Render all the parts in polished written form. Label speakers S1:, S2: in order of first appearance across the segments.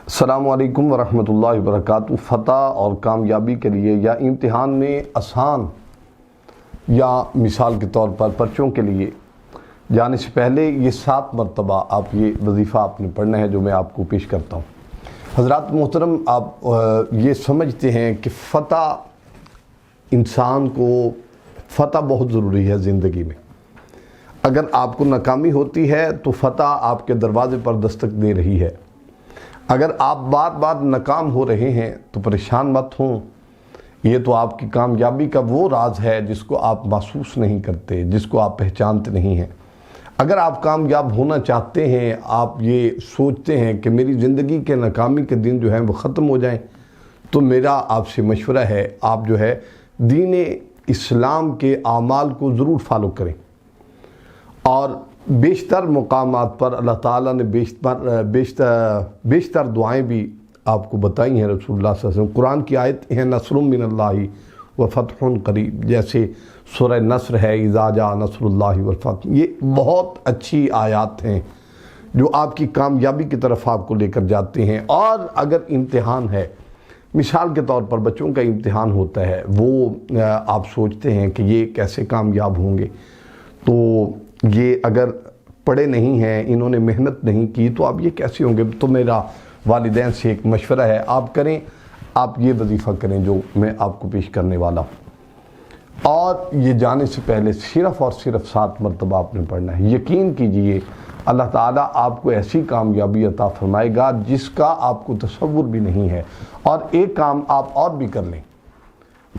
S1: السلام علیکم ورحمۃ اللہ وبرکاتہ۔ فتح اور کامیابی کے لیے یا امتحان میں آسان یا مثال کے طور پر پرچوں کے لیے جانے سے پہلے یہ 7 مرتبہ آپ یہ وظیفہ آپ نے پڑھنا ہے جو میں آپ کو پیش کرتا ہوں۔ حضرات محترم، آپ یہ سمجھتے ہیں کہ فتح انسان کو فتح بہت ضروری ہے زندگی میں۔ اگر آپ کو ناکامی ہوتی ہے تو فتح آپ کے دروازے پر دستک دے رہی ہے۔ اگر آپ بار بار ناکام ہو رہے ہیں تو پریشان مت ہوں، یہ تو آپ کی کامیابی کا وہ راز ہے جس کو آپ محسوس نہیں کرتے، جس کو آپ پہچانتے نہیں ہیں۔ اگر آپ کامیاب ہونا چاہتے ہیں، آپ یہ سوچتے ہیں کہ میری زندگی کے ناکامی کے دن جو ہیں وہ ختم ہو جائیں، تو میرا آپ سے مشورہ ہے آپ جو ہے دین اسلام کے اعمال کو ضرور فالو کریں۔ اور بیشتر مقامات پر اللہ تعالیٰ نے بیشتر دعائیں بھی آپ کو بتائی ہیں۔ رسول اللہ صلی اللہ علیہ وسلم قرآن کی آیت ہیں نصر من اللہ و فتح قریب، جیسے سورہ نصر ہے اذا جاء نصر اللہ والفتح، یہ بہت اچھی آیات ہیں جو آپ کی کامیابی کی طرف آپ کو لے کر جاتے ہیں۔ اور اگر امتحان ہے، مثال کے طور پر بچوں کا امتحان ہوتا ہے، وہ آپ سوچتے ہیں کہ یہ کیسے کامیاب ہوں گے، تو یہ اگر پڑھے نہیں ہیں، انہوں نے محنت نہیں کی تو آپ یہ کیسے ہوں گے؟ تو میرا والدین سے ایک مشورہ ہے، آپ کریں، آپ یہ وظیفہ کریں جو میں آپ کو پیش کرنے والا ہوں۔ اور یہ جانے سے پہلے صرف اور صرف 7 مرتبہ آپ نے پڑھنا ہے۔ یقین کیجئے اللہ تعالیٰ آپ کو ایسی کامیابی عطا فرمائے گا جس کا آپ کو تصور بھی نہیں ہے۔ اور ایک کام آپ اور بھی کر لیں،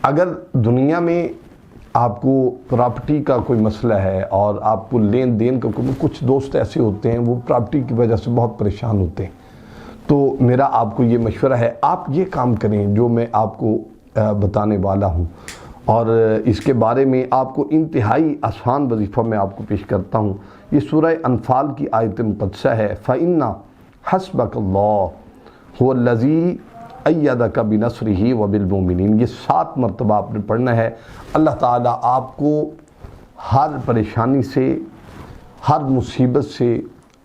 S1: اگر دنیا میں آپ کو پراپرٹی کا کوئی مسئلہ ہے اور آپ کو لین دین کا کچھ دوست ایسے ہوتے ہیں وہ پراپرٹی کی وجہ سے بہت پریشان ہوتے ہیں، تو میرا آپ کو یہ مشورہ ہے آپ یہ کام کریں جو میں آپ کو بتانے والا ہوں۔ اور اس کے بارے میں آپ کو انتہائی آسان وظیفہ میں آپ کو پیش کرتا ہوں۔ یہ سورہ انفال کی آیت مقدسہ ہے، فَإِنَّ حَسْبَكَ اللَّهُ هُوَ الَّذِي أَيَّدَكَ بِنَصْرِهِ وَبِالْمُؤْمِنِينَ، یہ 7 مرتبہ آپ نے پڑھنا ہے۔ اللہ تعالیٰ آپ کو ہر پریشانی سے، ہر مصیبت سے،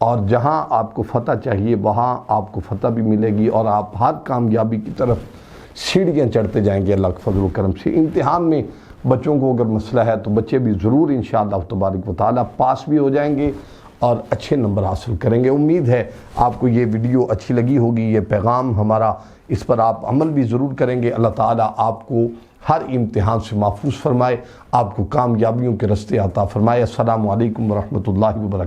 S1: اور جہاں آپ کو فتح چاہیے وہاں آپ کو فتح بھی ملے گی، اور آپ ہر کامیابی کی طرف سیڑھیاں چڑھتے جائیں گے اللہ کے فضل و کرم سے۔ امتحان میں بچوں کو اگر مسئلہ ہے تو بچے بھی ضرور انشاءاللہ تبارک و تعالیٰ پاس بھی ہو جائیں گے اور اچھے نمبر حاصل کریں گے۔ امید ہے آپ کو یہ ویڈیو اچھی لگی ہوگی، یہ پیغام ہمارا، اس پر آپ عمل بھی ضرور کریں گے۔ اللہ تعالیٰ آپ کو ہر امتحان سے محفوظ فرمائے، آپ کو کامیابیوں کے رستے عطا فرمائے۔ السلام علیکم ورحمۃ اللہ وبرکاتہ۔